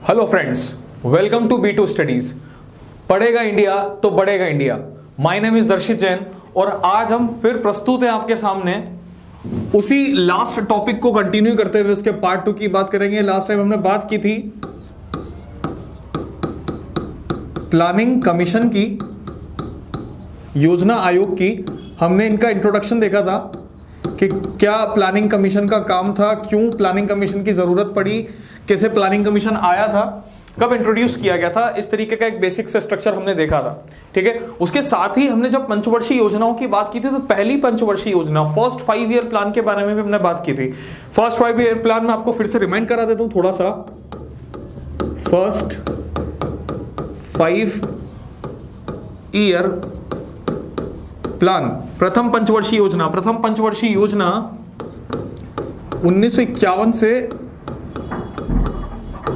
Hello friends, welcome to B2 studies. पढ़ेगा India तो बढ़ेगा इंडिया। माय नेम इज दर्शित जैन और आज हम फिर प्रस्तुत हैं आपके सामने उसी लास्ट टॉपिक को कंटिन्यू करते हुए उसके पार्ट 2 की बात करेंगे। लास्ट टाइम हमने बात की थी प्लानिंग कमीशन की, योजना आयोग की। हमने इनका इंट्रोडक्शन देखा था कि क्या प्लानिंग कमीशन का काम था, क्यों प्लानिंग कमीशन की जरूरत पड़ी, कैसे प्लानिंग कमीशन आया था, कब इंट्रोड्यूस किया गया था। इस तरीके का एक बेसिक से स्ट्रक्चर हमने देखा था। ठीक है, उसके साथ ही हमने जब पंचवर्षीय योजनाओं की बात की थी तो पहली पंचवर्षीय योजना फर्स्ट 5 ईयर प्लान के बारे में भी हमने बात की थी। फर्स्ट 5 ईयर प्लान में आपको फिर से रिमाइंड करा देता हूं थोड़ा सा। फर्स्ट 5 ईयर प्लान, प्रथम पंचवर्षीय योजना 1951 से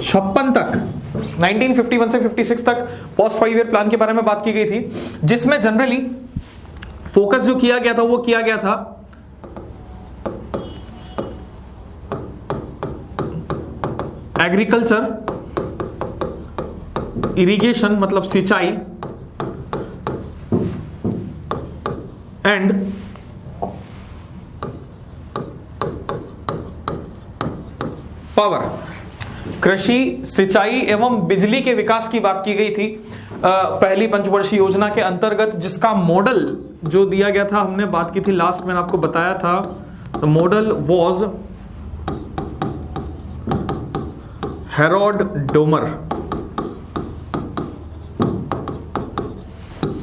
56 तक, 1951 से 56 तक फर्स्ट 5 ईयर प्लान के बारे में बात की गई थी, जिसमें जनरली फोकस जो किया गया था वो किया गया था एग्रीकल्चर, इरिगेशन मतलब सिंचाई एंड पावर, कृषि, सिंचाई एवं बिजली के विकास की बात की गई थी पहली पंचवर्षीय योजना के अंतर्गत, जिसका मॉडल जो दिया गया था हमने बात की थी लास्ट, मैंने आपको बताया था। The model was Harold Domar.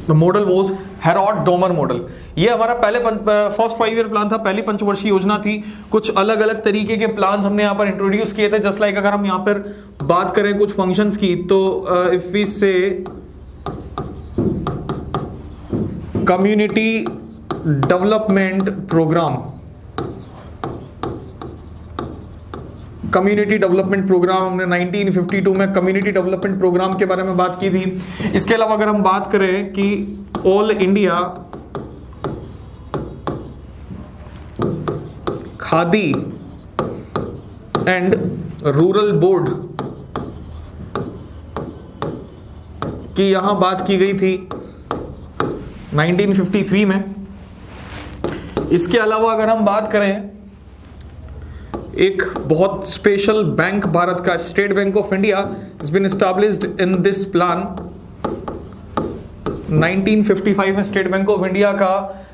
The model was Harold Domar model. ये हमारा पहले फर्स्ट 5 ईयर प्लान था, पहली पंचवर्षीय योजना थी। कुछ अलग अलग तरीके के प्लान्स हमने यहाँ पर इंट्रोड्यूस किए थे। जस्ट लाइक अगर हम यहाँ पर बात करें कुछ फंक्शंस की, तो if we say community development programme, community development programme हमने 1952 में कम्युनिटी डेवलपमेंट प्रोग्राम के बारे में बात की थी। इसके अलावा अगर हम बात करें कि all India khadi and rural board की यहां बात की गई थी 1953 में। इसके अलावा अगर हम बात करें एक बहुत स्पेशल बैंक भारत का, state bank of India has been established in this plan। 1955 में स्टेट बैंक ऑफ इंडिया का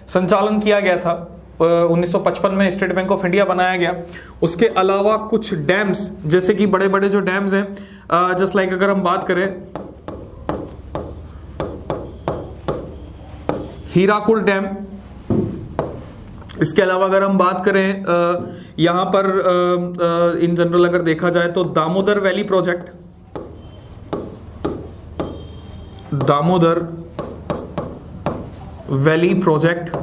संचालन किया गया था। 1955 में स्टेट बैंक ऑफ इंडिया बनाया गया। उसके अलावा कुछ डैम्स, जैसे कि बड़े बड़े जो डैम्स हैं, जस्ट लाइक अगर हम बात करें हीराकुड डैम। इसके अलावा अगर हम बात करें यहां पर इन जनरल अगर देखा जाए तो Damodar valley project, Damodar valley project,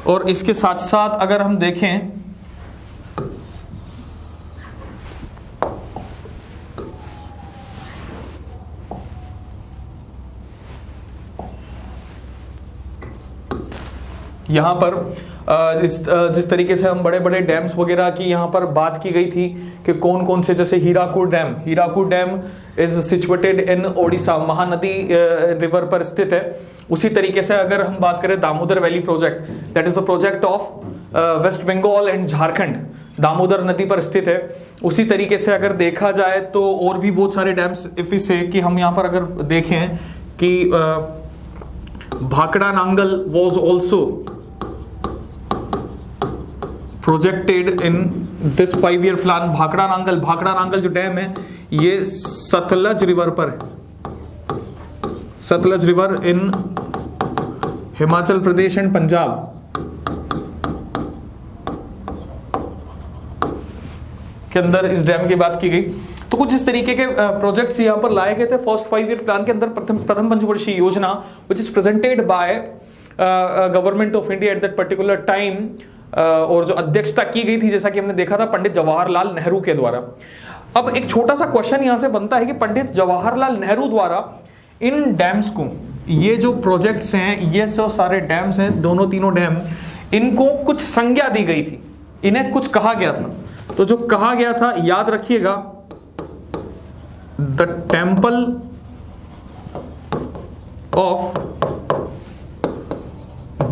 और इसके साथ साथ अगर हम देखें यहां पर जिस तरीके से हम बड़े बड़े डैम्स वगैरह की यहां पर बात की गई थी कि कौन कौन से, जैसे Hirakud dam is situated in Odisha, Mahanadi river पर स्थित है। उसी तरीके से अगर हम बात करें Damodar valley project, that is a project of West Bengal and Jharkhand, Damodar नदी पर स्थित है। उसी तरीके से अगर देखा जाए तो और भी बहुत सारे डैम्स, इफ वी से कि हम यहां पर अगर देखें कि Bhakra Nangal was also projected in this 5 year plan. Bhakra Nangal जो डैम है ये सतलज रिवर पर है, Sutlej river in Himachal Pradesh and Punjab. के अंदर इस डैम की बात की गई। तो कुछ इस तरीके के प्रोजेक्ट्स यहां पर लाए गए थे फर्स्ट 5 ईयर प्लान के अंदर। प्रथम पंचवर्षीय योजना which is presented by government of India at that particular time, और जो अध्यक्षता की गई थी जैसा कि हमने देखा था पंडित जवाहरलाल नेहरू के द्वारा। अब एक छोटा सा क्वेश्चन यहां से बनता है कि पंडित जवाहरलाल नेहरू द्वारा इन डैम्स को, ये जो प्रोजेक्ट्स हैं, ये सब सारे डैम्स हैं, दोनों तीनों डैम, इनको कुछ संज्ञा दी गई थी, इन्हें कुछ कहा गया था। तो जो कहा गया था याद रखिएगा, the temple of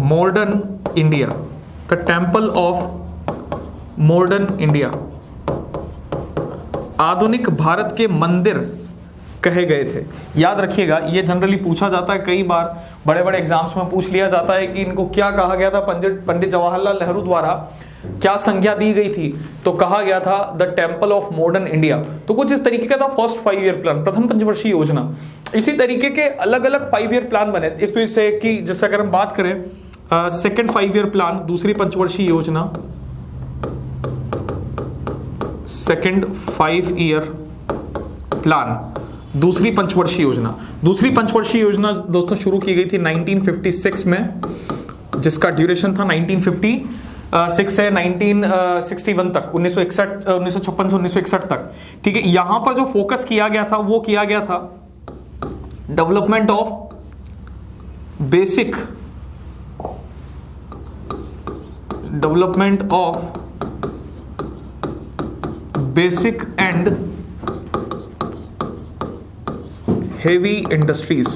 modern India, the temple of modern India, आधुनिक भारत के मंदिर कहे गए थे। याद रखिएगा, ये जनरली पूछा जाता है, कई बार बड़े बड़े एग्जाम्स में पूछ लिया जाता है कि इनको क्या कहा गया था, पंडित जवाहरलाल नेहरू द्वारा क्या संज्ञा दी गई थी, तो कहा गया था the temple of modern India. तो कुछ इस तरीके का था फर्स्ट 5 ईयर प्लान, प्रथम पंचवर्षीय योजना। इसी तरीके के अलग अलग 5 ईयर प्लान बने, इससे कि जैसे अगर हम बात करें सेकेंड 5 ईयर प्लान, दूसरी पंचवर्षीय योजना, सेकेंड 5 ईयर प्लान, दूसरी पंचवर्षीय योजना। दूसरी पंचवर्षीय योजना दोस्तों शुरू की गई थी 1956 में, जिसका ड्यूरेशन था 1956 से 1961 तक, 1956 से 1961 तक। ठीक है, यहां पर जो फोकस किया गया था वो किया गया था development of basic and heavy industries,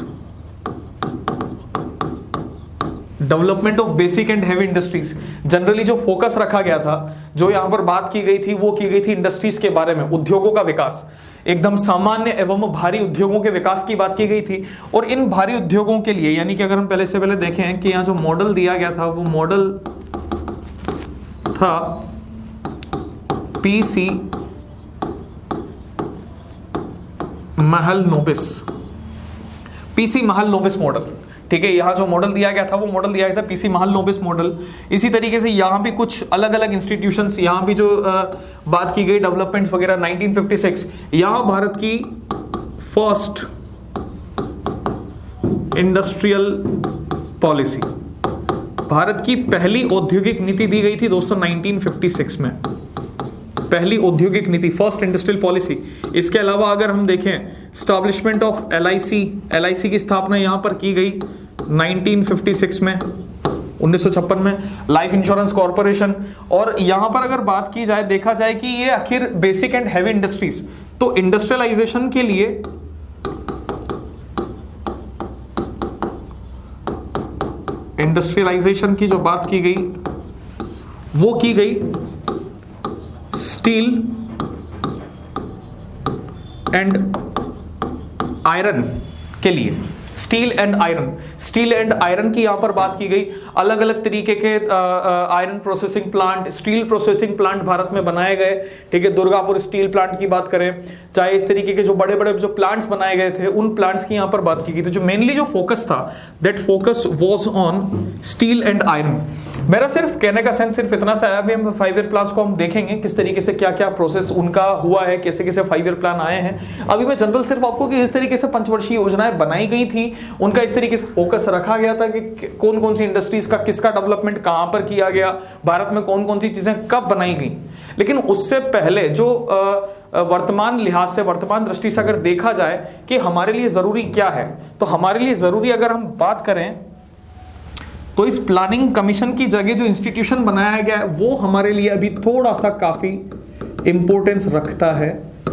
development of basic and heavy industries. Generally जो फोकस रखा गया था, जो यहां पर बात की गई थी, वो की गई थी इंडस्ट्रीज के बारे में, उद्योगों का विकास, एकदम सामान्य एवं भारी उद्योगों के विकास की बात की गई थी। और इन भारी उद्योगों के लिए, यानी कि अगर हम पहले से पहले देखें कि यहां जो मॉडल दिया गया था, वो मॉडल था PC Mahalanobis, PC Mahalanobis model. ठीक है, यहां जो मॉडल दिया गया था वो मॉडल दिया गया था पीसी महलनोबिस मॉडल। इसी तरीके से यहां भी कुछ अलग अलग इंस्टीट्यूशंस, यहां भी जो बात की गई डेवलपमेंट्स वगैरह 1956, यहां भारत की फर्स्ट इंडस्ट्रियल पॉलिसी, भारत की पहली औद्योगिक नीति दी गई थी दोस्तों 1956 में, पहली औद्योगिक नीति, फर्स्ट इंडस्ट्रियल पॉलिसी। इसके अलावा अगर हम देखें, स्टैब्लिशमेंट ऑफ एलआईसी की स्थापना यहां पर की गई 1956 में, 1956 में, लाइफ इंश्योरेंस कॉर्पोरेशन। और यहां पर अगर बात की जाए, देखा जाए कि ये आखिर बेसिक एंड हैवी इंडस्ट्रीज, तो इंडस्ट्रियलाइजेशन के लिए इंडस्ट्रियलाइजेशन की जो बात की गई वो की गई स्टील एंड आयरन के लिए, स्टील एंड आयरन की यहां पर बात की गई। अलग अलग तरीके के iron processing plant, steel processing plant Bharat में बनाए गए। ठीक है, दुर्गापुर स्टील प्लांट की बात करें, चाहे इस तरीके के जो बड़े बड़े जो प्लांट्स बनाए गए थे, उन प्लांट्स की यहां पर बात की गई। तो जो मेनली जो फोकस था, that focus was on steel and iron. मेरा सिर्फ कहने का सेंस सिर्फ इतना सा है, अभी हम 5 ईयर प्लान्स को हम देखेंगे किस तरीके से क्या क्या प्रोसेस उनका हुआ है, कैसे कैसे 5 ईयर प्लान आए हैं। अभी मैं जनरल सिर्फ आपको कि इस तरीके से पंचवर्षीय योजनाएं बनाई गई थी, उनका इस तरीके से फोकस रखा गया था कि कौन कौन सी इंडस्ट्रीज का किसका डेवलपमेंट कहां पर किया गया, भारत में कौन कौन सी चीजें कब बनाई गई। लेकिन उससे पहले जो वर्तमान लिहाज से, वर्तमान दृष्टि से अगर देखा जाए कि हमारे लिए जरूरी क्या है, तो हमारे लिए जरूरी अगर हम बात करें तो इस प्लानिंग कमीशन की जगह जो इंस्टीट्यूशन बनाया गया है वो हमारे लिए अभी थोड़ा सा काफी इंपॉर्टेंस रखता है।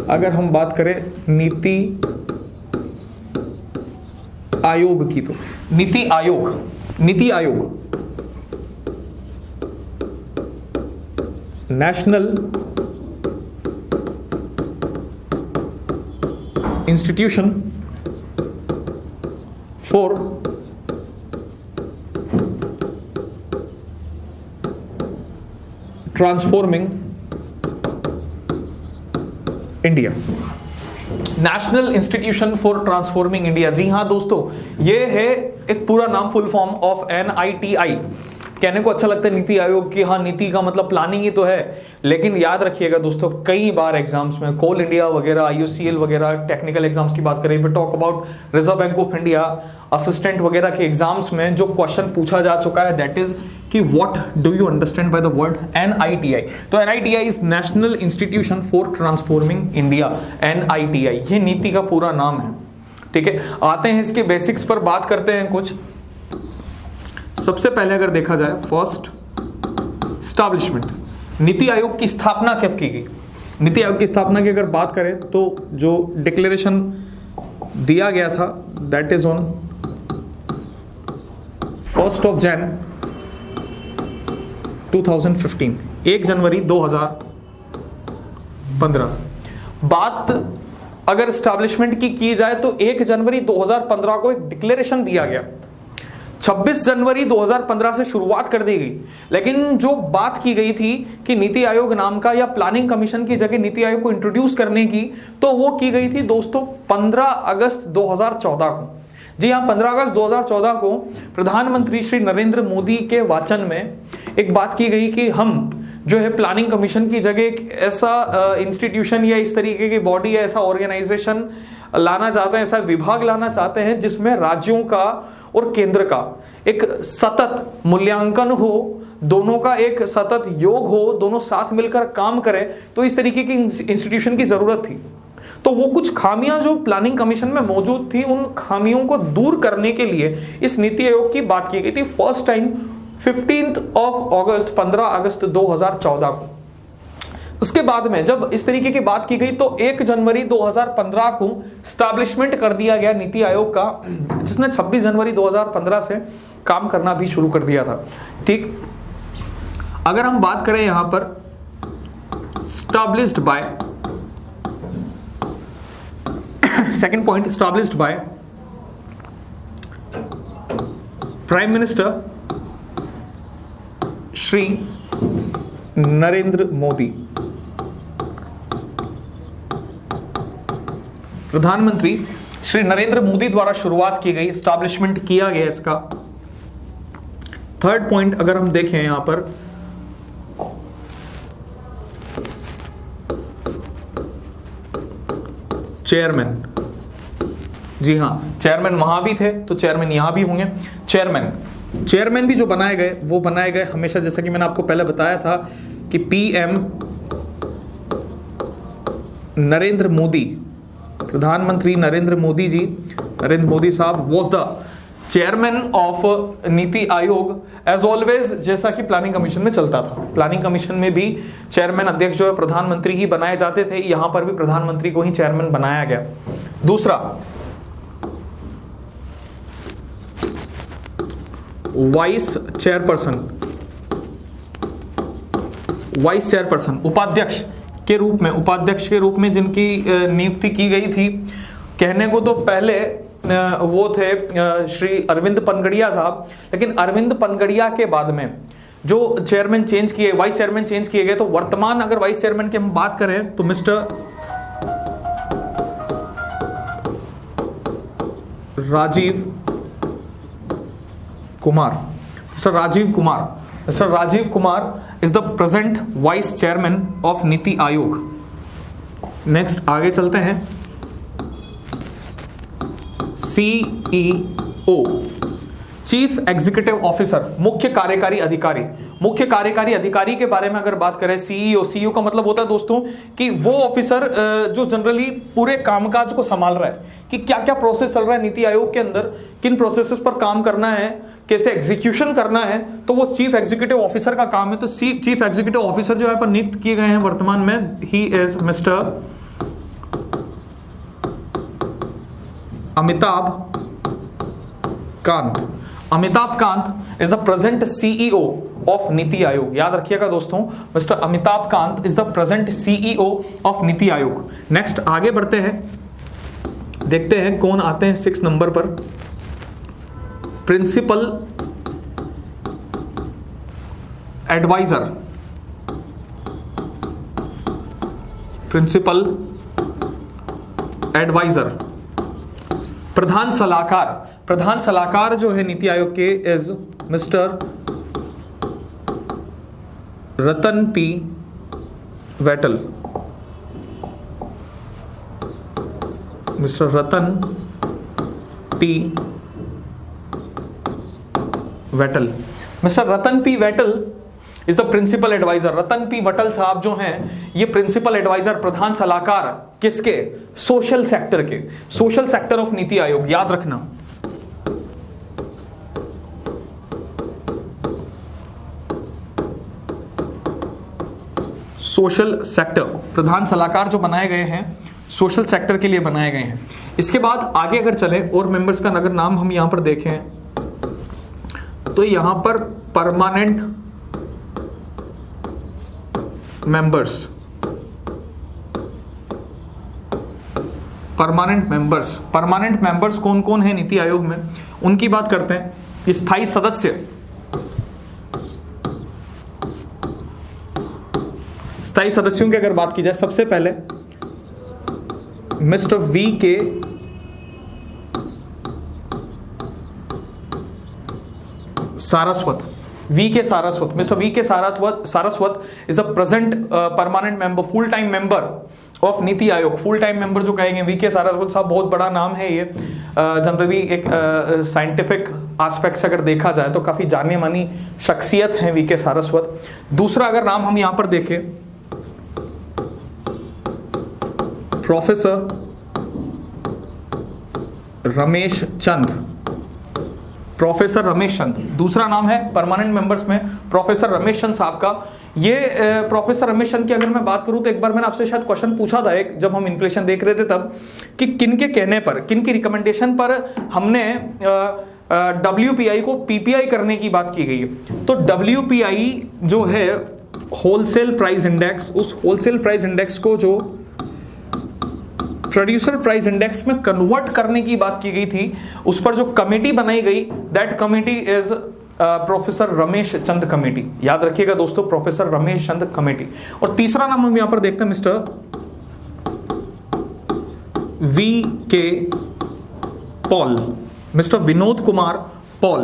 अगर हम बात करें नीति आयोग की, तो NITI Aayog National institution for transforming India, National institution for transforming India. जी हाँ दोस्तों, ये है एक पूरा नाम, फुल फॉर्म ऑफ NITI। कहने को अच्छा लगता है नीति आयोग की, हाँ नीति का मतलब प्लानिंग ही तो है, लेकिन याद रखिएगा दोस्तों, कई बार एग्जाम्स में कोल इंडिया वगैरह, IOCL वगैरह टेक्निकल एग्जाम्स की बात करें, talk about reserve bank of India assistant वगैरह के एग्जाम्स में जो क्वेश्चन पूछा जा चुका है, दैट इज कि what do you understand by the word NITI। तो NITI is national institution for transforming India, NITI ये नीति का पूरा नाम है। ठीक है, आते हैं इसके बेसिक्स पर, बात करते हैं कुछ। सबसे पहले अगर देखा जाए, फर्स्ट नीति आयोग की स्थापना कब की गई? नीति आयोग की स्थापना की अगर बात करें तो जो डिक्लेरेशन दिया गया था दैट इज ऑन 1 जनवरी 2015, 1 जनवरी 2015। बात अगर स्टैब्लिशमेंट की जाए तो 1 जनवरी 2015 को एक डिक्लेरेशन दिया गया, 26 जनवरी 2015 से शुरुआत कर दी गई, लेकिन जो बात की गई थी कि नीति आयोग नाम का या प्लानिंग कमीशन की जगह नीति आयोग को इंट्रोड्यूस करने की, तो वो की गई थी दोस्तों 15 अगस्त 2014 को। जी हाँ, 15 अगस्त 2014 को प्रधानमंत्री श्री नरेंद्र मोदी के वाचन में एक बात की गई कि हम जो है प्लानिंग कमीशन की जगह एक ऐसा इंस्टीट्यूशन या इस तरीके की बॉडी या ऐसा ऑर्गेनाइजेशन लाना चाहते हैं, ऐसा विभाग लाना चाहते हैं जिसमें राज्यों का और केंद्र का एक सतत मूल्यांकन हो, दोनों का एक सतत योग हो, दोनों साथ मिलकर काम करें। तो इस तरीके की इंस्टीट्यूशन की जरूरत थी। तो वो कुछ खामियां जो प्लानिंग कमीशन में मौजूद थी, उन खामियों को दूर करने के लिए इस नीति आयोग की बात की गई थी फर्स्ट टाइम 15 अगस्त 2014 को। उसके बाद में जब इस तरीके की बात की गई तो 1 जनवरी 2015 को स्टैब्लिशमेंट कर दिया गया नीति आयोग का, जिसने 26 जनवरी 2015 से काम करना भी शुरू कर दिया था। ठीक, अगर हम बात करें यहां पर established bye, second point, established by prime minister Shri Narendra Modi. प्रधानमंत्री श्री नरेंद्र मोदी द्वारा शुरुआत की गई, स्टैब्लिशमेंट किया गया इसका। थर्ड पॉइंट अगर हम देखें यहां पर, चेयरमैन। जी हां, चेयरमैन वहां भी थे तो चेयरमैन यहां भी होंगे। चेयरमैन भी जो बनाए गए वो बनाए गए हमेशा, जैसा कि मैंने आपको पहले बताया था कि पीएम नरेंद्र मोदी, प्रधानमंत्री नरेंद्र मोदी जी, नरेंद्र मोदी साहब was the chairman of NITI आयोग एज ऑलवेज, जैसा कि प्लानिंग कमीशन में चलता था। प्लानिंग कमीशन में भी चेयरमैन अध्यक्ष जो है प्रधानमंत्री ही बनाए जाते थे, यहां पर भी प्रधानमंत्री को ही चेयरमैन बनाया गया। दूसरा, वाइस चेयरपर्सन, उपाध्यक्ष के रूप में जिनकी नियुक्ति की गई थी, कहने को तो पहले वो थे श्री अरविंद पनगड़िया साहब, लेकिन अरविंद पनगड़िया के बाद में जो चेयरमैन चेंज किए, वाइस चेयरमैन चेंज किए गए, तो वर्तमान अगर वाइस चेयरमैन की हम बात करें तो mister Rajiv Kumar is the present vice chairman of NITI Aayog. Next आगे चलते हैं, सीईओ, चीफ एग्जीक्यूटिव ऑफिसर, मुख्य कार्यकारी अधिकारी के बारे में अगर बात करें, सीईओ का मतलब होता है दोस्तों कि वो ऑफिसर जो जनरली पूरे कामकाज को संभाल रहा है कि क्या क्या प्रोसेस चल रहा है नीति आयोग के अंदर, किन प्रोसेसेस पर काम करना है, कैसे एग्जीक्यूशन करना है, तो वो चीफ एग्जीक्यूटिव ऑफिसर का काम है। तो चीफ एग्जीक्यूटिव ऑफिसर जो है पर नियुक्त किए गए हैं वर्तमान में, he is mister Amitabh Kant is the present CEO of NITI आयोग। याद रखिएगा दोस्तों, mister Amitabh Kant is the present CEO of NITI Aayog. Next आगे बढ़ते हैं, देखते हैं कौन आते हैं 6 नंबर पर, प्रिंसिपल एडवाइजर, प्रधान सलाहकार जो है नीति आयोग के is mister Ratan P Wattal. Mister Ratan P Wattal is the principal adviser. Ratan P Wattal साहब जो हैं, ये प्रिंसिपल एडवाइजर, प्रधान सलाहकार किसके? सोशल सेक्टर ऑफ नीति आयोग। याद रखना, सोशल सेक्टर, प्रधान सलाहकार जो बनाए गए हैं सोशल सेक्टर के लिए बनाए गए हैं। इसके बाद आगे अगर चले और मेंबर्स का अगर नाम हम यहां पर देखें तो यहां पर परमानेंट मेंबर्स, परमानेंट मेंबर्स कौन कौन है नीति आयोग में, उनकी बात करते हैं। स्थायी सदस्य, स्थायी सदस्यों की अगर बात की जाए, सबसे पहले मिस्टर वी के सारस्वत, मिस्टर वी के Saraswat is a present permanent member, full time member of NITI आयोग। फुल टाइम मेंबर जो कहेंगे वी के सारस्वत साहब, बहुत बड़ा नाम है ये। जनरली एक साइंटिफिक एस्पेक्ट से अगर देखा जाए तो काफी जाने मानी शख्सियत है वी के सारस्वत। दूसरा अगर नाम हम यहां पर देखें, प्रोफेसर रमेश चंद, दूसरा नाम है परमानेंट मेंबर्स में प्रोफेसर रमेश चंद साहब का। ये प्रोफेसर रमेश चंद की अगर मैं बात करूं तो एक बार मैंने आपसे शायद क्वेश्चन पूछा था एक, जब हम इन्फ्लेशन देख रहे थे तब, कि किन के कहने पर, किन की रिकमेंडेशन पर हमने WPI को PPI करने की बात की गई है। तो WPI जो है होलसेल प्राइस इंडेक्स, उस होलसेल प्राइस इंडेक्स को जो प्रोड्यूसर प्राइस इंडेक्स में कन्वर्ट करने की बात की गई थी, उस पर जो कमेटी बनाई गई, that committee is professor Ramesh Chand committee. याद रखिएगा दोस्तों, प्रोफेसर रमेश चंद कमेटी। और तीसरा नाम हम यहां पर देखते हैं, mister V K Paul, mister Vinod Kumar Paul,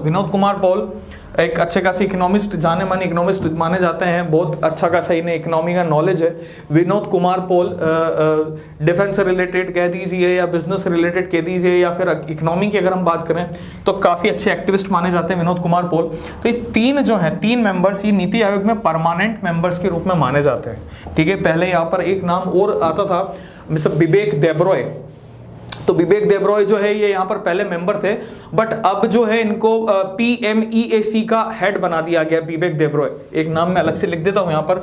Vinod Kumar Paul एक अच्छे खासे इकोनॉमिस्ट, जाने माने इकोनॉमिस्ट माने जाते हैं, बहुत अच्छा खासा इन्हें इकोनॉमी का नॉलेज है। विनोद कुमार पॉल डिफेंस से रिलेटेड कह दीजिए या बिजनेस से रिलेटेड कह दीजिए या फिर इकोनॉमी की अगर हम बात करें तो काफ़ी अच्छे एक्टिविस्ट माने जाते हैं विनोद कुमार पॉल। तो ये तीन जो हैं, तीन मेंबर्स ये नीति आयोग में परमानेंट मेंबर्स के रूप में माने जाते हैं। ठीक है, पहले यहाँ पर एक नाम और आता था, मिस्टर विवेक देब्रॉय। तो विवेक देब्रॉय जो है ये यहाँ पर पहले मेंबर थे, बट अब जो है इनको PMEAC का हेड बना दिया गया, विवेक देब्रॉय। एक नाम मैं अलग से लिख देता हूं यहाँ पर,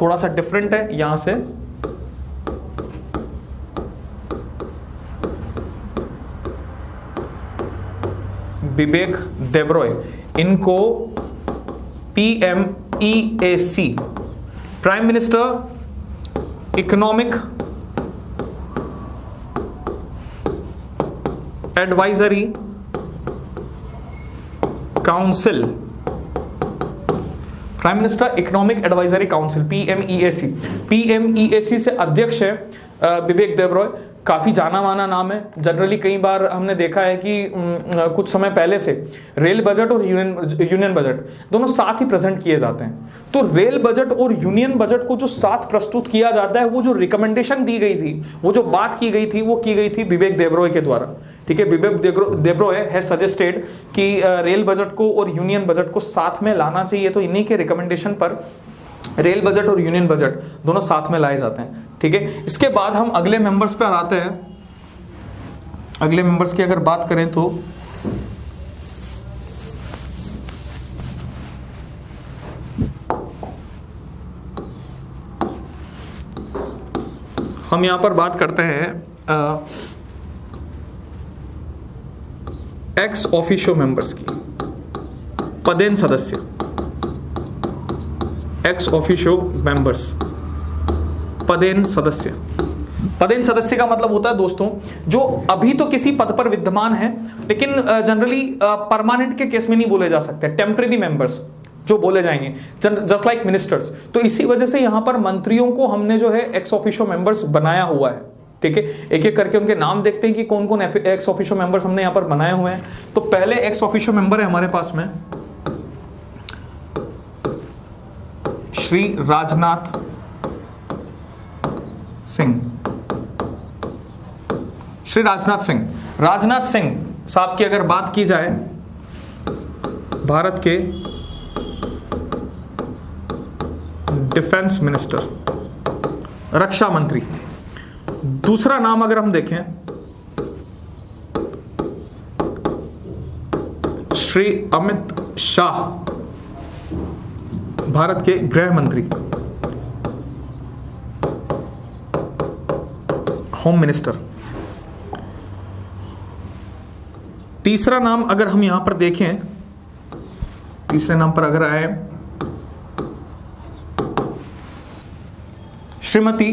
थोड़ा सा डिफरेंट है यहां से। विवेक देब्रॉय, इनको PMEAC, prime minister economic advisory council, prime minister economic advisory council PMEAC से अध्यक्ष है विवेक देब्रॉय। काफी जाना माना नाम है। जनरली कई बार हमने देखा है कि कुछ समय पहले से रेल बजट और यूनियन बजट दोनों साथ ही प्रेजेंट किए जाते हैं। तो रेल बजट और यूनियन बजट को जो साथ प्रस्तुत किया जाता है, वो जो रिकमेंडेशन दी गई थी, वो जो बात की गई थी, वो की गई थी विवेक देब्रॉय के द्वारा। ठीक है, विवेक देब्रॉय है सजेस्टेड कि रेल बजट को और यूनियन बजट को साथ में लाना चाहिए। तो इन्हीं के रिकमेंडेशन पर रेल बजट और यूनियन बजट दोनों साथ में लाए जाते हैं। ठीक है, इसके बाद हम अगले मेंबर्स पर आते हैं। अगले मेंबर्स की अगर बात करें तो हम यहां पर बात करते हैं एक्स ऑफिशियो मेंबर्स की, पदेन सदस्य, एक्स ऑफिशियो मेंबर्स, पदेन सदस्य। पदेन सदस्य का मतलब होता है दोस्तों, जो अभी तो किसी पद पर विद्यमान है, लेकिन जनरली परमानेंट के केस में नहीं बोले जा सकते, टेम्परेरी मेंबर्स जो बोले जाएंगे, जस्ट लाइक मिनिस्टर्स। तो इसी वजह से यहां पर मंत्रियों को हमने जो है एक्स ऑफिशियो मेंबर्स बनाया हुआ है। ठीक है, एक एक करके उनके नाम देखते हैं कि कौन कौन एक्स ऑफिशियो मेंबर्स हमने यहां पर बनाए हुए हैं। तो पहले एक्स ऑफिशियो मेंबर है हमारे पास में श्री राजनाथ सिंह। श्री राजनाथ सिंह साहब की अगर बात की जाए, भारत के डिफेंस मिनिस्टर, रक्षा मंत्री। दूसरा नाम अगर हम देखें, श्री अमित शाह, भारत के गृह मंत्री, होम मिनिस्टर। तीसरा नाम अगर हम यहां पर देखें, तीसरे नाम पर अगर आए Shrimati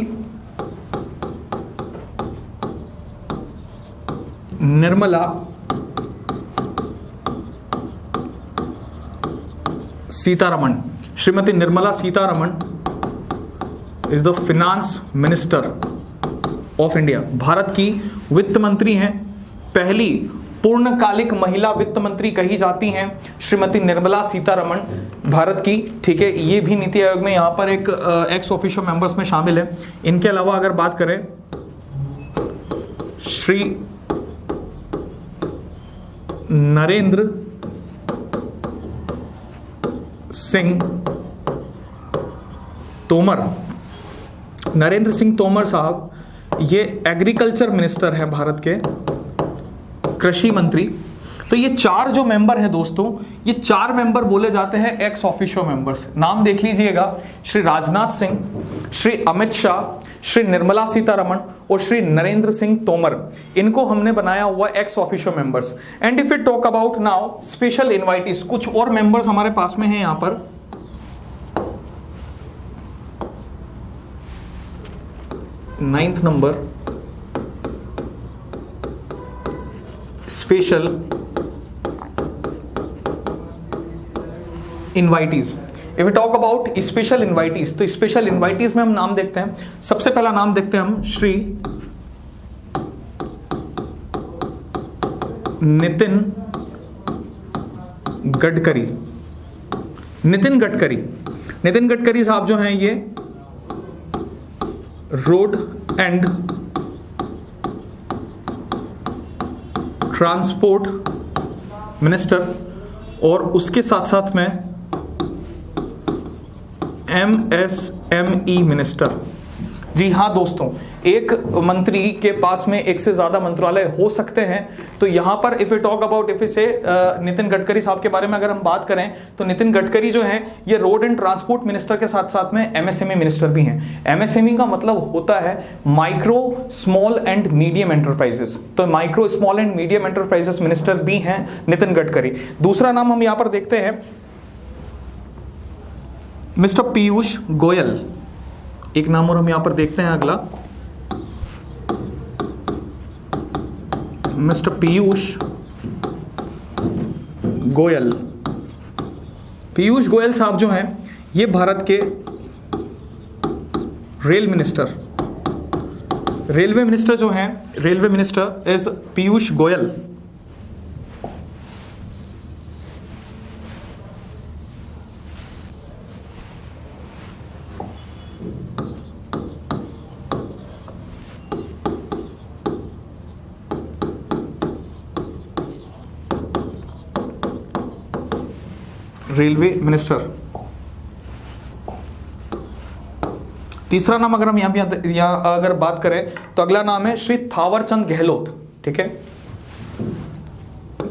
Nirmala Sitharaman. Shrimati Nirmala Sitharaman is the finance minister of India. Bharat की वित्त मंत्री हैं, पहली पूर्णकालिक महिला वित्त मंत्री कही जाती हैं श्रीमती निर्मला सीतारमण भारत की। ठीक है, ये भी नीति आयोग में यहां पर एक एक्स ऑफिशियो मेंबर्स में शामिल है। इनके अलावा अगर बात करें श्री नरेंद्र सिंह तोमर। नरेंद्र सिंह तोमर साहब ये एग्रीकल्चर मिनिस्टर हैं भारत के, कृषि मंत्री। तो ये चार जो मेंबर हैं दोस्तों, ये चार मेंबर बोले जाते हैं एक्स ऑफिशियो मेंबर्स। नाम देख लीजिएगा, श्री राजनाथ सिंह, श्री अमित शाह, श्री निर्मला सीतारमण और श्री नरेंद्र सिंह तोमर। इनको हमने बनाया हुआ ex officio members. And if you talk about now special invitees, कुछ और मेंबर्स हमारे पास में हैं यहां पर। Ninth number, special invitees. If we talk about special invitees, तो स्पेशल इनवाइटीज में हम नाम देखते हैं। सबसे पहला नाम देखते हैं हम श्री नितिन गडकरी। नितिन गडकरी, नितिन गडकरी साहब जो हैं ये रोड एंड ट्रांसपोर्ट मिनिस्टर और उसके साथ साथ में MSME मिनिस्टर। जी हाँ दोस्तों, एक मंत्री के पास में एक से ज्यादा मंत्रालय हो सकते हैं। तो यहां पर if you talk about, if से नितिन गडकरी साहब के बारे में अगर हम बात करें तो नितिन गडकरी जो हैं ये रोड एंड ट्रांसपोर्ट मिनिस्टर के साथ साथ में MSME मिनिस्टर भी हैं। MSME का मतलब होता है micro small and medium enterprises. तो micro small and medium enterprises minister भी हैं नितिन गडकरी। दूसरा नाम हम यहां पर देखते हैं मिस्टर पीयूष गोयल। एक नाम और हम यहां पर देखते हैं, अगला मिस्टर पीयूष गोयल। पीयूष गोयल साहब जो हैं ये भारत के रेल मिनिस्टर, रेलवे मिनिस्टर जो हैं, railway minister is Piyush Goyal. Railway minister. तीसरा नाम अगर हम यहां अगर बात करें तो अगला नाम है श्री थावरचंद गहलोत। ठीक है,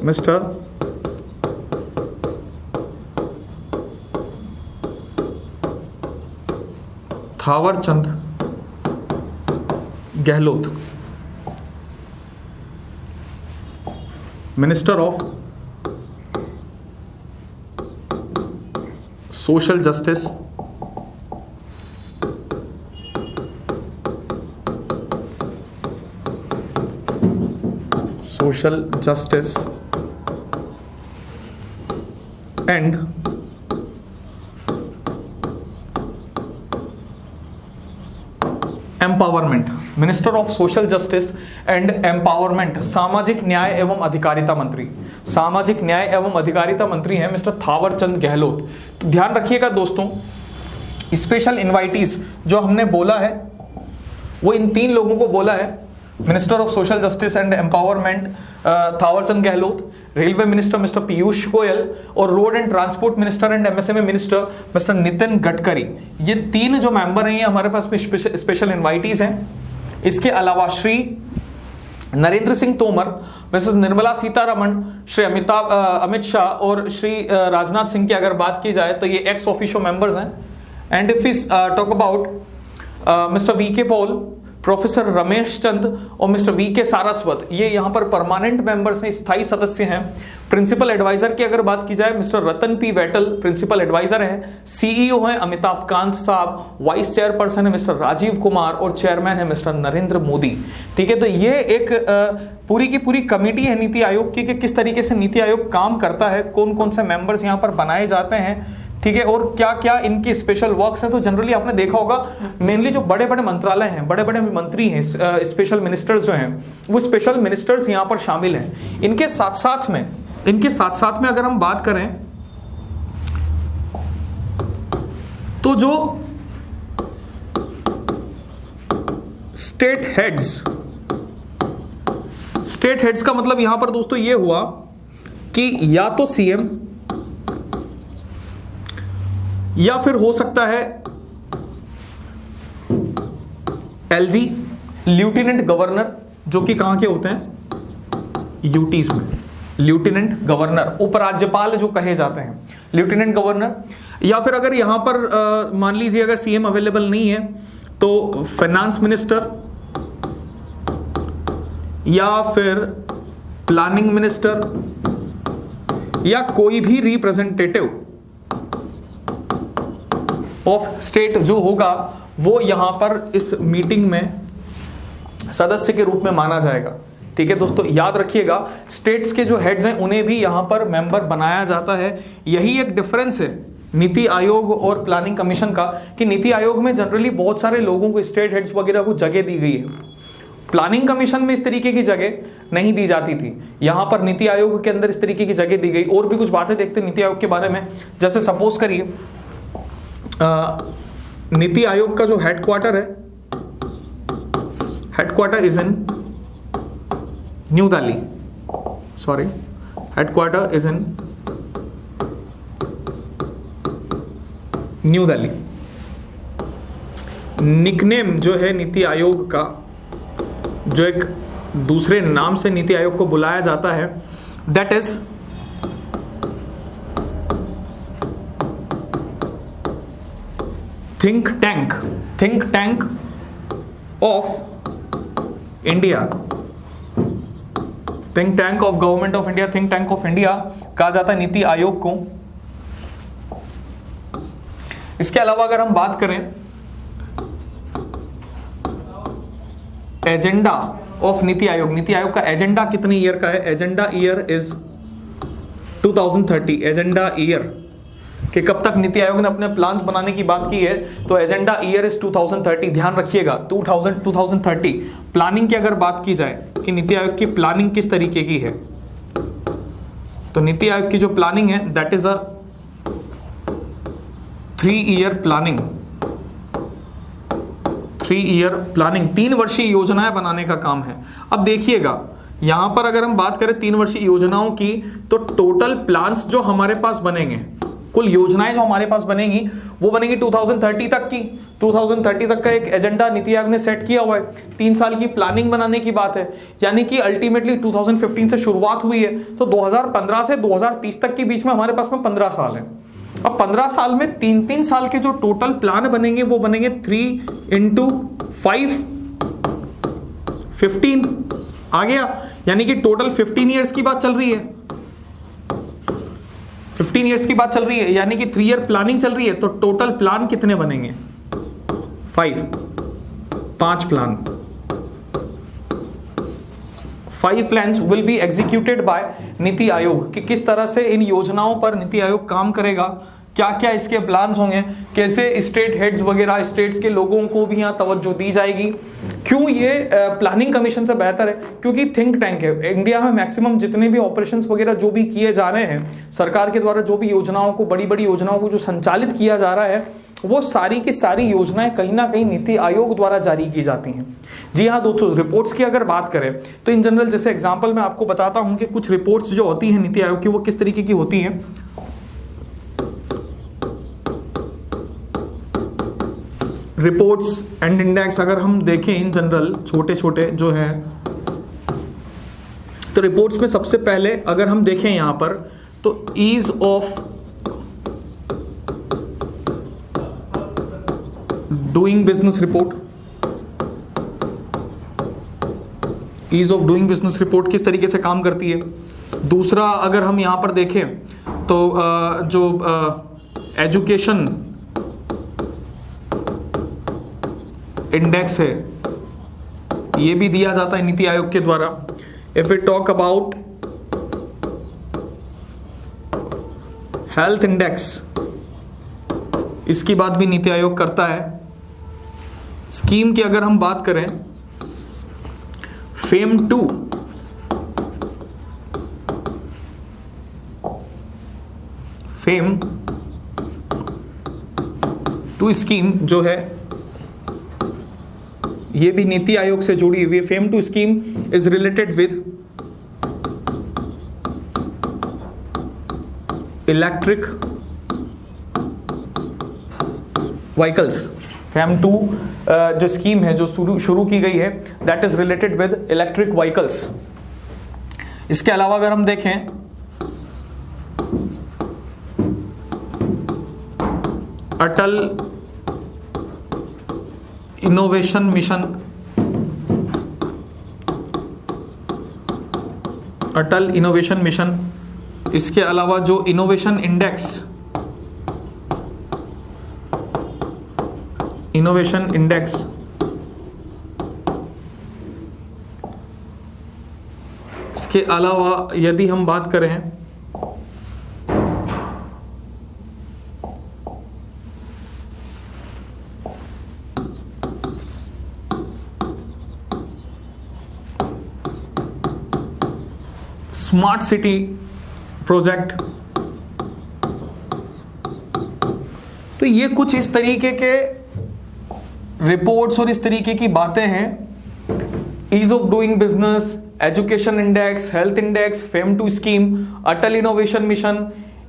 mister Thawarchand Gehlot, minister of social justice, social justice and empowerment. Minister of social justice and empowerment, सामाजिक न्याय एवं अधिकारिता मंत्री। सामाजिक न्याय एवं अधिकारिता मंत्री हैं मिस्टर थावरचंद गहलोत। तो ध्यान रखिएगा दोस्तों, स्पेशल इनवाइटीज जो हमने बोला है वो इन तीन लोगों को बोला है, minister of social justice and empowerment Thawarchand Gehlot, railway minister mister Piyush Goyal और road and transport minister and MSME minister mister Nitin Gadkari. ये तीन जो मेंबर हैं ये हमारे पास स्पेशल इनवाइटीज हैं। इसके अलावा श्री नरेंद्र सिंह तोमर, मिसेस निर्मला सीतारमण, श्री अमित शाह और श्री राजनाथ सिंह की अगर बात की जाए तो ये एक्स ऑफिशियो मेंबर्स हैं। And if we talk about mister V K Paul, professor Ramesh Chand और मिस्टर वी के सारस्वत, ये यहाँ पर परमानेंट मेंबर्स हैं, स्थायी सदस्य हैं। प्रिंसिपल एडवाइजर की अगर बात की जाए, mister Ratan P wattle principal adviser हैं। सीईओ हैं अमिताभ कांत साहब, वाइस चेयरपर्सन है मिस्टर राजीव कुमार और चेयरमैन है मिस्टर नरेंद्र मोदी। ठीक है, तो ये एक पूरी की पूरी कमेटी है नीति आयोग की कि किस तरीके से नीति आयोग काम करता है, कौन कौन से मेंबर्स यहाँ पर बनाए जाते हैं, ठीक है, और क्या क्या इनके स्पेशल वर्क्स हैं। तो जनरली आपने देखा होगा मेनली जो बड़े बड़े मंत्रालय हैं, बड़े बड़े मंत्री हैं, स्पेशल मिनिस्टर्स जो हैं, वो स्पेशल मिनिस्टर्स यहाँ पर शामिल हैं। इनके साथ साथ में अगर हम बात करें तो जो स्टेट हेड्स का मतलब यहां पर दोस्तों ये हुआ कि या तो सीएम या फिर हो सकता है एलजी, लेफ्टिनेंट गवर्नर, जो कि कहां के होते हैं, यूटीज में। लेफ्टिनेंट गवर्नर, उपराज्यपाल जो कहे जाते हैं, लेफ्टिनेंट गवर्नर। या फिर अगर यहां पर मान लीजिए अगर सीएम अवेलेबल नहीं है तो फाइनेंस मिनिस्टर या फिर प्लानिंग मिनिस्टर या कोई भी रिप्रेजेंटेटिव ऑफ स्टेट जो होगा वो यहां पर इस मीटिंग में सदस्य के रूप में माना जाएगा। ठीक है दोस्तों, याद रखिएगा स्टेट्स के जो हेड्स हैं उन्हें भी यहां पर मेंबर बनाया जाता है। यही एक डिफरेंस है नीति आयोग और प्लानिंग कमीशन का कि नीति आयोग में जनरली बहुत सारे लोगों को, स्टेट हेड्स वगैरह को जगह दी गई है। प्लानिंग कमीशन में इस तरीके की जगह नहीं दी जाती थी, यहां पर नीति आयोग के अंदर इस तरीके की जगह दी गई। और भी कुछ बातें देखते हैं नीति आयोग के बारे में, जैसे सपोज करिए नीति आयोग का जो हेडक्वार्टर है, headquarter is in new Delhi, sorry, headquarter is in new Delhi. Nickname जो है नीति आयोग का, जो एक दूसरे नाम से नीति आयोग को बुलाया जाता है, that is think tank of India, think tank of government of India, think tank of India कहा जाता है नीति आयोग को। इसके अलावा अगर हम बात करें एजेंडा ऑफ नीति आयोग, नीति आयोग का एजेंडा कितने ईयर का है, agenda year is 2030, agenda year कि कब तक नीति आयोग ने अपने प्लान्स बनाने की बात की है, तो एजेंडा ईयर इज 2030। ध्यान रखिएगा 2030। प्लानिंग की अगर बात की जाए कि नीति आयोग की प्लानिंग किस तरीके की है, तो नीति आयोग की जो प्लानिंग है that is a 3 year planning, 3 वर्षीय योजनाएं बनाने का काम है। अब देखिएगा यहां पर अगर हम बात करें 3 वर्षीय योजनाओं की, तो टोटल प्लान्स जो हमारे पास बनेंगे, कुल योजनाएं जो हमारे पास बनेंगी वो बनेंगी 2030 तक की। 2030 तक का एक एजेंडा नीति आयोग ने सेट किया हुआ है। 3 साल की प्लानिंग बनाने की बात है, यानी कि अल्टीमेटली 2015 से शुरुआत हुई है, तो 2015 से 2030 तक के बीच में हमारे पास में 15 साल है। अब 15 साल में 3-3 साल के जो टोटल प्लान बनेंगे वो बनेंगे 3 × 5 15 आ गया, यानी कि टोटल 15 ईयर्स की बात चल रही है, 15 ईयर्स की बात चल रही है, यानी कि 3 ईयर प्लानिंग चल रही है। तो टोटल प्लान कितने बनेंगे, 5 plan. 5 plans will be executed by NITI Aayog कि किस तरह से इन योजनाओं पर नीति आयोग काम करेगा, क्या क्या इसके प्लान्स होंगे, कैसे स्टेट हेड्स वगैरह, स्टेट्स के लोगों को भी यहाँ तवज्जो दी जाएगी। क्यों ये प्लानिंग कमीशन से बेहतर है, क्योंकि थिंक टैंक है। इंडिया में मैक्सिमम जितने भी ऑपरेशंस वगैरह जो भी किए जा रहे हैं सरकार के द्वारा, जो भी योजनाओं को, बड़ी बड़ी योजनाओं को जो संचालित किया जा रहा है, वो सारी की सारी योजनाएं कहीं ना कहीं नीति आयोग द्वारा जारी की जाती हैं। जी हाँ दोस्तों, रिपोर्ट्स की अगर बात करें तो इन जनरल, जैसे एग्जांपल मैं आपको बताता हूं कि कुछ रिपोर्ट्स जो होती हैं नीति आयोग की वो किस तरीके की होती हैं। रिपोर्ट्स एंड इंडेक्स अगर हम देखें इन जनरल, छोटे छोटे जो हैं तो रिपोर्ट्स में सबसे पहले अगर हम देखें यहां पर तो ease of doing business report, ease of doing business report किस तरीके से काम करती है। दूसरा अगर हम यहां पर देखें तो जो एजुकेशन इंडेक्स है ये भी दिया जाता है नीति आयोग के द्वारा। If we talk about health index, इसकी बात भी नीति आयोग करता है। स्कीम की अगर हम बात करें, फेम 2 स्कीम जो है ये भी नीति आयोग से जुड़ी हुई है। Fame 2 scheme is related with electric vehicles. Fame 2 जो स्कीम है जो शुरू की गई है that is related with electric vehicles. इसके अलावा अगर हम देखें अटल इनोवेशन मिशन, अटल इनोवेशन मिशन, इसके अलावा जो इनोवेशन इंडेक्स, इनोवेशन इंडेक्स, इसके अलावा यदि हम बात करें स्मार्ट सिटी प्रोजेक्ट, तो ये कुछ इस तरीके के रिपोर्ट्स और इस तरीके की बातें हैं। Ease of doing business, education index, health index, FAME 2 scheme, Atal innovation mission,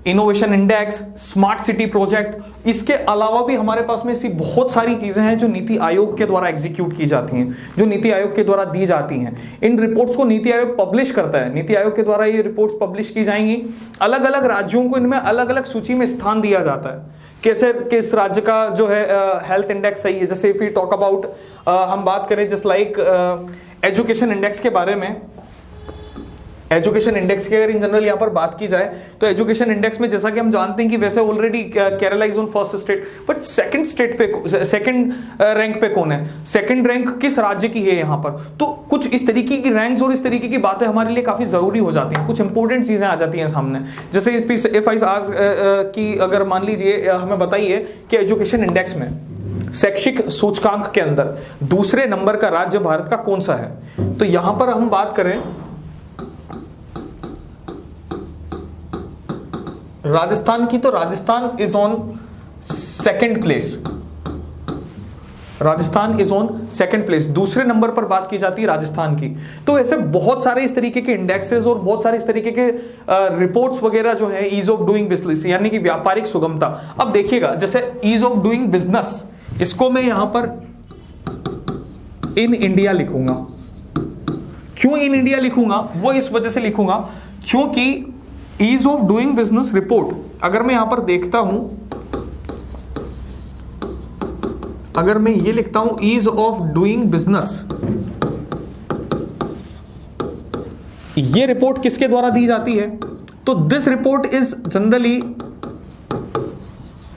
innovation index, smart city project. इसके अलावा भी हमारे पास में ऐसी बहुत सारी चीजें हैं जो नीति आयोग के द्वारा एग्जीक्यूट की जाती हैं, जो नीति आयोग के द्वारा दी जाती हैं। इन रिपोर्ट्स को नीति आयोग पब्लिश करता है। नीति आयोग के द्वारा ये रिपोर्ट्स पब्लिश की जाएंगी। अलग अलग राज्यों को इनमें अलग अलग सूची में स्थान दिया जाता है, कैसे किस राज्य का जो है हेल्थ इंडेक्स सही है। जैसे इफ वी टॉक अबाउट, हम बात करें जस्ट लाइक एजुकेशन इंडेक्स के बारे में, एजुकेशन इंडेक्स की अगर इन जनरल यहां पर बात की जाए तो एजुकेशन इंडेक्स में जैसा कि हम जानते हैं कि वैसे already Kerala is on first state, but second state पे, सेकंड रैंक पे कौन है, सेकंड रैंक किस राज्य की है यहां पर। तो कुछ इस तरीके की रैंक्स और इस तरीके की बातें हमारे लिए काफी जरूरी हो जाती हैं, कुछ इंपॉर्टेंट चीजें आ जाती हैं सामने। जैसे इफ आई आज की अगर मान लीजिए हमें बताइए कि एजुकेशन इंडेक्स में शैक्षिक सूचकांक के अंदर दूसरे नंबर का राज्य भारत का कौन सा है, तो यहां पर हम बात करें राजस्थान की, तो Rajasthan is on second place, Rajasthan is on second place, दूसरे नंबर पर बात की जाती है राजस्थान की। तो ऐसे बहुत सारे इस तरीके के इंडेक्सेस और बहुत सारे इस तरीके के रिपोर्ट्स वगैरह जो है ईज ऑफ डूइंग बिजनेस यानी कि व्यापारिक सुगमता। अब देखिएगा जैसे ईज ऑफ डूइंग बिजनेस, इसको मैं यहां पर इन इंडिया लिखूंगा। क्यों इन इंडिया लिखूंगा, वो इस वजह से लिखूंगा क्योंकि ease of doing business report अगर मैं यहां पर देखता हूं, अगर मैं ये लिखता हूं ईज ऑफ डूइंग बिजनेस, ये रिपोर्ट किसके द्वारा दी जाती है, तो this report is generally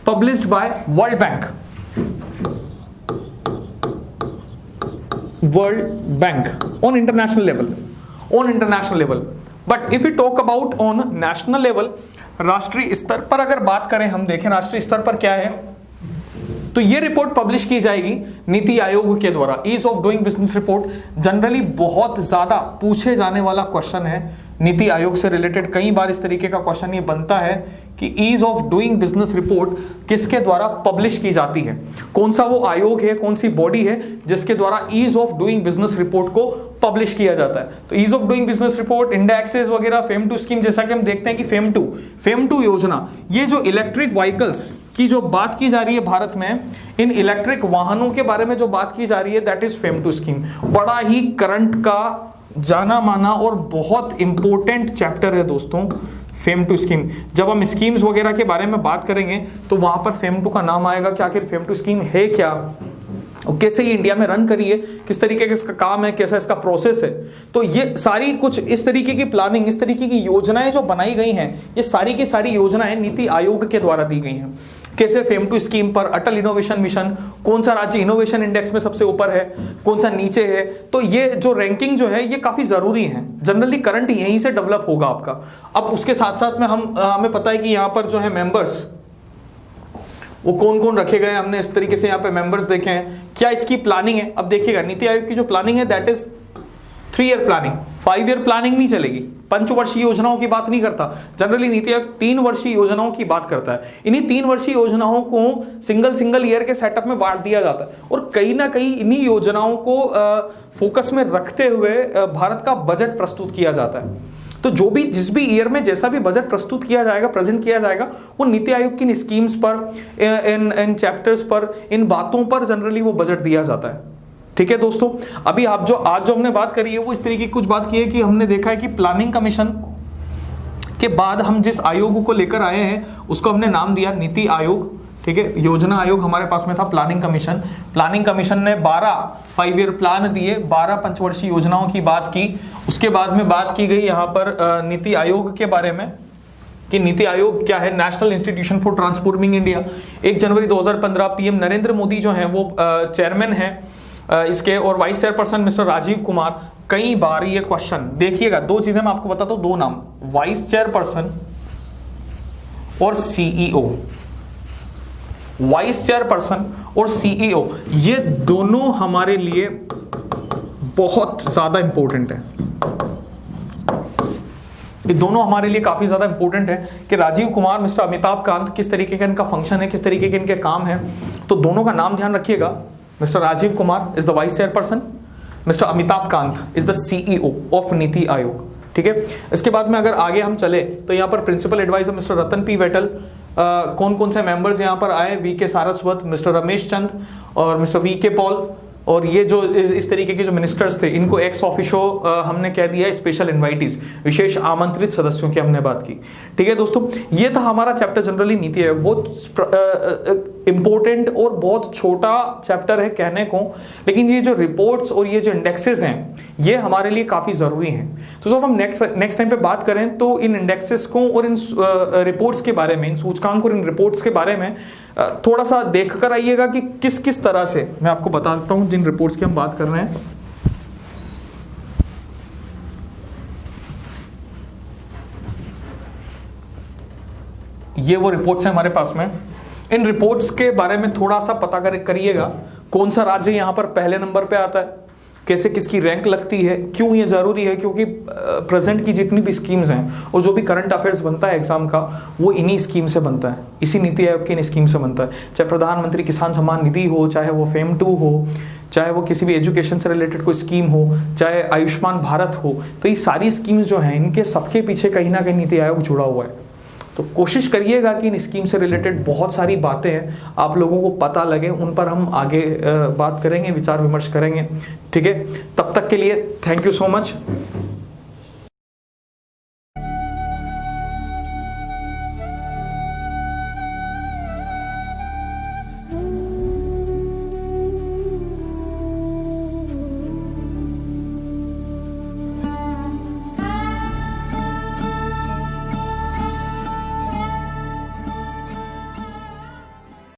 published by world bank, world bank on international level, on international level. But if you talk about on national level, राष्ट्रीय स्तर पर अगर बात करें, हम देखें राष्ट्रीय स्तर पर क्या है, तो ये रिपोर्ट पब्लिश की जाएगी नीति आयोग के द्वारा। Ease of doing business report generally बहुत ज्यादा पूछे जाने वाला क्वेश्चन है नीति आयोग से रिलेटेड। कई बार इस तरीके का क्वेश्चन ये बनता है कि ease of doing business report किसके द्वारा पब्लिश की जाती है, कौन सा वो आयोग है, कौन सी बॉडी है जिसके द्वारा ease of doing business report को पब्लिश किया जाता है। तो ease of doing business report, indexes वगैरह, फेम 2 स्कीम, जैसा कि हम देखते हैं कि फेम 2 योजना, ये जो इलेक्ट्रिक व्हीकल्स की जो बात की जा रही है भारत में, इन इलेक्ट्रिक वाहनों के बारे में जो बात की जा रही है, दैट इज फेम 2 स्कीम। बड़ा ही करंट का जाना माना और बहुत इंपॉर्टेंट चैप्टर है दोस्तों फेम टू स्कीम। जब हम स्कीम्स वगैरह के बारे में बात करेंगे तो वहां पर फेम टू का नाम आएगा कि आखिर फेम टू स्कीम है क्या, और कैसे ये इंडिया में रन करी है, किस तरीके का इसका काम है, कैसा इसका प्रोसेस है। तो ये सारी कुछ इस तरीके की प्लानिंग, इस तरीके की योजनाएं जो बनाई गई हैं, ये सारी की सारी योजनाएं नीति आयोग के द्वारा दी गई हैं। कैसे फेम टू स्कीम पर अटल इनोवेशन मिशन, कौन सा राज्य इनोवेशन इंडेक्स में सबसे ऊपर है, कौन सा नीचे है। तो ये जो रैंकिंग जो है ये काफी जरूरी है, जनरली करंट यहीं से डेवलप होगा आपका। अब उसके साथ साथ में हमें पता है कि यहाँ पर जो है मेंबर्स वो कौन कौन रखे गए, हमने इस तरीके से यहाँ पे मेंबर्स देखे हैं। क्या इसकी प्लानिंग है, अब देखिएगा नीति आयोग की जो प्लानिंग है that is 3 year planning, 5 year planning नहीं चलेगी। पंचवर्षीय योजनाओं की बात नहीं करता, जनरली नीति आयोग 3 वर्षीय योजनाओं की बात करता है। इन्हीं 3 वर्षीय योजनाओं को सिंगल ईयर के सेटअप में बांट दिया जाता है, और कहीं ना कहीं इन्हीं योजनाओं को फोकस में रखते हुए भारत का बजट प्रस्तुत किया जाता है। तो जो भी जिस भी ईयर में जैसा भी बजट प्रस्तुत किया जाएगा, प्रेजेंट किया जाएगा, वो नीति आयोग की इन स्कीम्स पर, इन चैप्टर्स पर, इन बातों पर जनरली वो बजट दिया जाता है। ठीक है दोस्तों, अभी आज जो हमने बात करी है वो इस तरीके की कुछ बात की है कि हमने देखा है कि प्लानिंग कमीशन के बाद हम जिस आयोग को लेकर आए हैं उसको हमने नाम दिया नीति आयोग। ठीक है, योजना आयोग हमारे पास में था प्लानिंग कमीशन। प्लानिंग कमीशन ने 12 5 ईयर प्लान दिए, 12 पंचवर्षीय योजनाओं की बात की। उसके बाद में बात की गई यहाँ पर नीति आयोग के बारे में कि नीति आयोग क्या है, national institution for transforming India. 1 जनवरी 2015 पीएम नरेंद्र मोदी जो हैं वो चेयरमैन हैं इसके, और vice chairperson mister Rajiv Kumar. कई बार ये क्वेश्चन देखिएगा, 2 चीजें मैं आपको बताता हूं, 2 नाम, वाइस चेयरपर्सन और सीईओ। वाइस चेयरपर्सन और सीईओ ये दोनों हमारे लिए बहुत ज्यादा इंपॉर्टेंट है। ये दोनों हमारे लिए काफी ज्यादा इंपॉर्टेंट है कि राजीव कुमार, मिस्टर अमिताभ कांत, किस तरीके का इनका फंक्शन है, किस तरीके के इनके काम है। तो दोनों का नाम ध्यान रखिएगा। Mister Rajiv Kumar is the vice chairperson, mister Amitabh Kant is the CEO of NITI Aayog. ठीक है, इसके बाद में अगर आगे हम चले तो यहाँ पर principal adviser mister Ratan P Vettel. कौन कौन से मेंबर्स यहाँ पर आए, वी के सारस्वत, मिस्टर रमेश चंद और मिस्टर वी के पॉल। और ये जो इस तरीके के जो मिनिस्टर्स थे इनको एक्स ऑफिशो हमने कह दिया स्पेशल इनवाइटीज, विशेष आमंत्रित सदस्यों की हमने बात की। ठीक है दोस्तों, ये था हमारा चैप्टर जनरली नीति आयोग। बहुत इंपॉर्टेंट और बहुत छोटा चैप्टर है कहने को, लेकिन ये जो रिपोर्ट्स और ये जो इंडेक्सेस हैं ये हमारे लिए काफी जरूरी हैं। तो जब हम नेक्स्ट टाइम पे बात करें तो इन इंडेक्सेस को और इन रिपोर्ट्स के बारे में, इन सूचकांक और इन रिपोर्ट्स के बारे में थोड़ा सा देख कर आइएगा कि किस किस तरह से, मैं आपको बता देता हूं जिन रिपोर्ट्स की हम बात कर रहे हैं। ये वो रिपोर्ट्स हैं हमारे पास में। इन रिपोर्ट्स के बारे में थोड़ा सा पता करिएगा, कौन सा राज्य यहां पर पहले नंबर पे आता है, कैसे किसकी रैंक लगती है, क्यों ये जरूरी है, क्योंकि प्रेजेंट की जितनी भी स्कीम्स हैं और जो भी करंट अफेयर्स बनता है एग्जाम का वो इन्हीं स्कीम से बनता है, इसी नीति आयोग की इन स्कीम से बनता है। चाहे प्रधानमंत्री किसान सम्मान निधि हो, चाहे वो फेम 2 हो, चाहे वो किसी भी एजुकेशन से रिलेटेड कोई स्कीम हो, चाहे आयुष्मान भारत हो, तो ये सारी स्कीम्स जो हैं इनके सबके पीछे कहीं ना कहीं नीति आयोग जुड़ा हुआ है। तो कोशिश करिएगा कि इन स्कीम से रिलेटेड बहुत सारी बातें हैं आप लोगों को पता लगे, उन पर हम आगे बात करेंगे, विचार विमर्श करेंगे। ठीक है, तब तक के लिए थैंक यू सो मच।